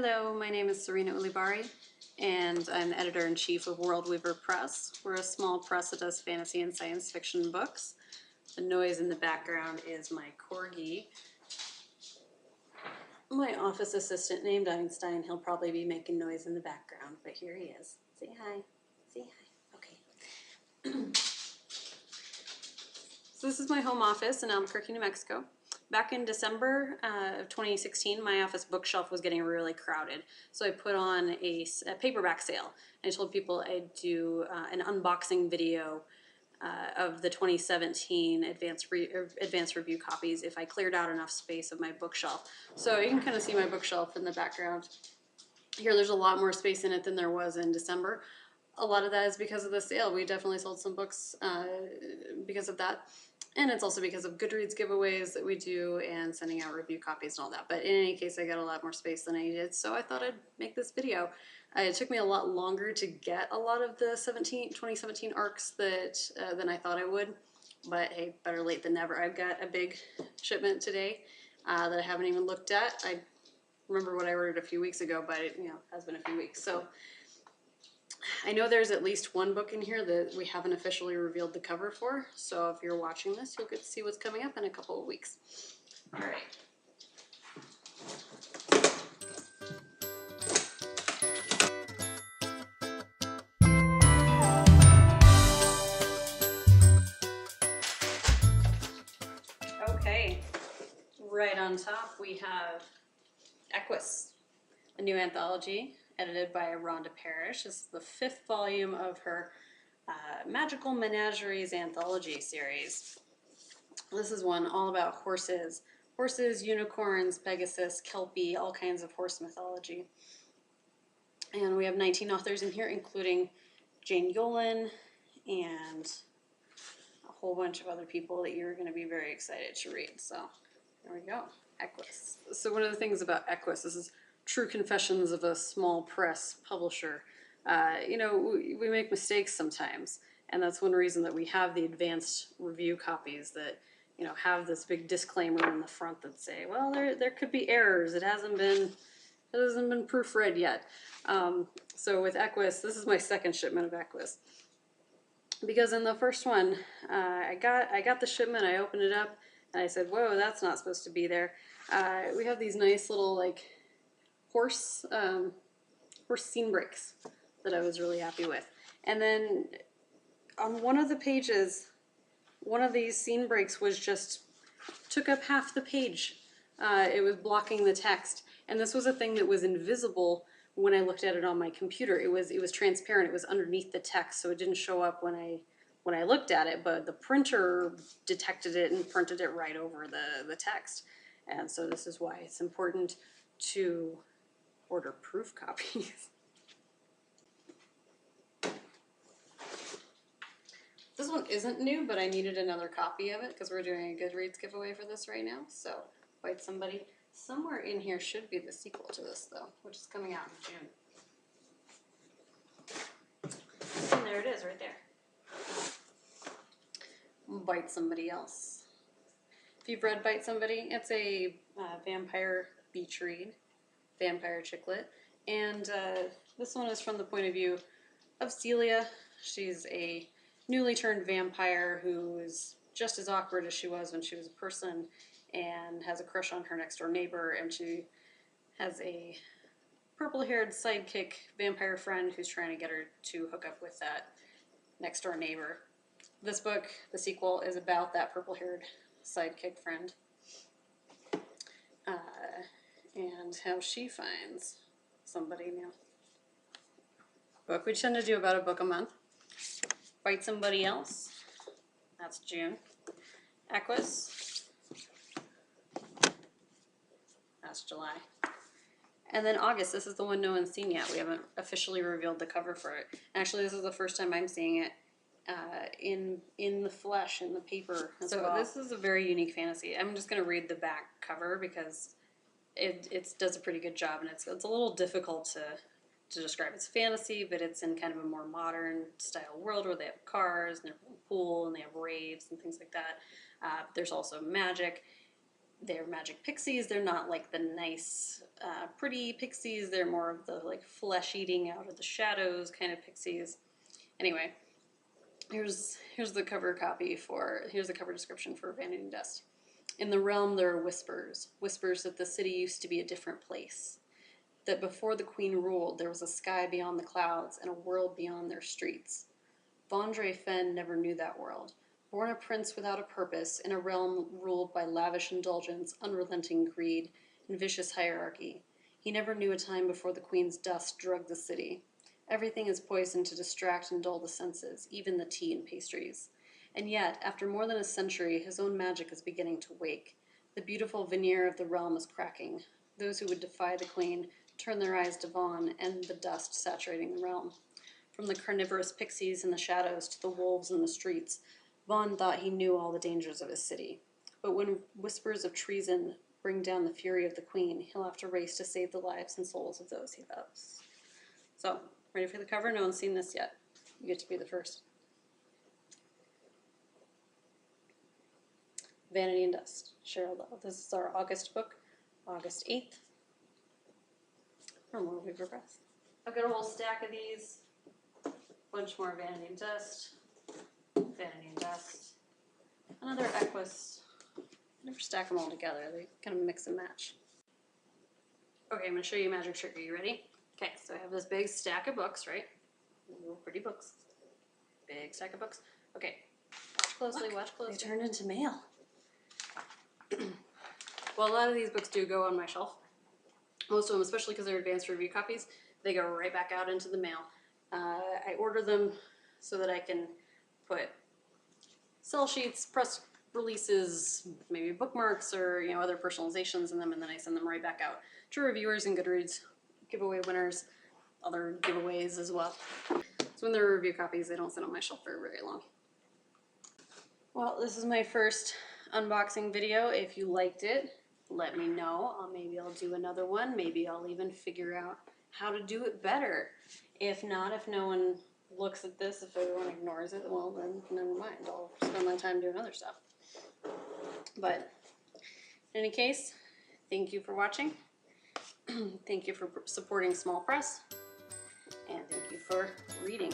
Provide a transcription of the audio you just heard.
Hello, my name is Serena Ulibari, and I'm the editor-in-chief of World Weaver Press. We're a small press that does fantasy and science fiction books. The noise in the background is my corgi. My office assistant named Einstein. He'll probably be making noise in the background, but here he is. Say hi. Say hi. Okay. So this is my home office in Albuquerque, New Mexico. Back in December of 2016, my office bookshelf was getting really crowded. So I put on a paperback sale. I told people I'd do an unboxing video of the 2017 advanced review copies if I cleared out enough space of my bookshelf. So you can kind of see my bookshelf in the background. Here there's a lot more space in it than there was in December. A lot of that is because of the sale. We definitely sold some books because of that. And it's also because of Goodreads giveaways that we do and sending out review copies and all that. But in any case, I got a lot more space than I needed, so I thought I'd make this video. It took me a lot longer to get a lot of the 2017 arcs than I thought I would. But hey, better late than never. I've got a big shipment today that I haven't even looked at. I remember what I ordered a few weeks ago, but it has been a few weeks. So I know there's at least one book in here that we haven't officially revealed the cover for, so if you're watching this, you'll get to see what's coming up in a couple of weeks. All right. Okay, right on top we have Equus, a new anthology edited by Rhonda Parrish. This is the 5th volume of her Magical Menageries anthology series. This is one all about horses. Horses, unicorns, Pegasus, Kelpie, all kinds of horse mythology. And we have 19 authors in here, including Jane Yolen and a whole bunch of other people that you're going to be very excited to read. So there we go, Equus. So one of the things about Equus, this is true confessions of a small press publisher. We make mistakes sometimes, and that's one reason that we have the advanced review copies that have this big disclaimer in the front that say, well, there could be errors. It hasn't been proofread yet. So with Equus, this is my second shipment of Equus, because in the first one, I got the shipment. I opened it up and I said, whoa, that's not supposed to be there. We have these nice little horse scene breaks that I was really happy with. And then on one of the pages, one of these scene breaks took up half the page. It was blocking the text. And this was a thing that was invisible when I looked at it on my computer. It was transparent. It was underneath the text, so it didn't show up when I looked at it, but the printer detected it and printed it right over the text. And so this is why it's important to order proof copies. This one isn't new, but I needed another copy of it because we're doing a Goodreads giveaway for this right now. So, Bite Somebody. Somewhere in here should be the sequel to this, though, which is coming out in June. And there it is, right there. Bite Somebody Else. If you've read Bite Somebody, it's a vampire beach read, vampire chick lit. And this one is from the point of view of Celia. She's a newly turned vampire who is just as awkward as she was when she was a person and has a crush on her next door neighbor, and she has a purple-haired sidekick vampire friend who's trying to get her to hook up with that next door neighbor. This book, the sequel, is about that purple-haired sidekick friend and how she finds somebody new. Book, we tend to do about a book a month. Bite Somebody Else, that's June. Equus, that's July. And then August, this is the one no one's seen yet. We haven't officially revealed the cover for it. Actually, this is the first time I'm seeing it in the flesh, in the paper as well. This is a very unique fantasy. I'm just going to read the back cover because it does a pretty good job, and it's a little difficult to describe. It's fantasy, but it's in kind of a more modern style world where they have cars and they're in a pool and they have raves and things like that. There's also magic. they're magic pixies. They're not like the nice, pretty pixies. They're more of the like flesh-eating out of the shadows kind of pixies. Anyway, here's the cover here's the cover description for Vanity and Dust. In the realm there are whispers that the city used to be a different place. That before the queen ruled, there was a sky beyond the clouds and a world beyond their streets. Vondre Fen never knew that world. Born a prince without a purpose, in a realm ruled by lavish indulgence, unrelenting greed, and vicious hierarchy, he never knew a time before the queen's dust drugged the city. Everything is poisoned to distract and dull the senses, even the tea and pastries. And yet, after more than a century, his own magic is beginning to wake. The beautiful veneer of the realm is cracking. Those who would defy the queen turn their eyes to Vaughn and the dust saturating the realm. From the carnivorous pixies in the shadows to the wolves in the streets, Vaughn thought he knew all the dangers of his city. But when whispers of treason bring down the fury of the queen, he'll have to race to save the lives and souls of those he loves. So, ready for the cover? No one's seen this yet. You get to be the first. Vanity and Dust, Cheryl Lowe. This is our August book, August 8th. From Movie for Press. I've got a whole stack of these. Bunch more Vanity and Dust. Vanity and Dust. Another Equus. I never stack them all together. They kind of mix and match. Okay, I'm going to show you a magic trick. Are you ready? Okay, so I have this big stack of books, right? Little pretty books. Big stack of books. Okay, watch closely, look, watch closely. They turned into mail. Well, a lot of these books do go on my shelf. Most of them, especially because they're advanced review copies, they go right back out into the mail. I order them so that I can put sell sheets, press releases, maybe bookmarks or other personalizations in them, and then I send them right back out to reviewers and Goodreads, giveaway winners, other giveaways as well. So when they're review copies, they don't sit on my shelf for very long. Well, this is my first unboxing video. If you liked it, let me know. Maybe I'll do another one. Maybe I'll even figure out how to do it better. If not, if no one looks at this, if everyone ignores it, well then never mind. I'll spend my time doing other stuff. But in any case, thank you for watching. Thank you for supporting small press. And thank you for reading.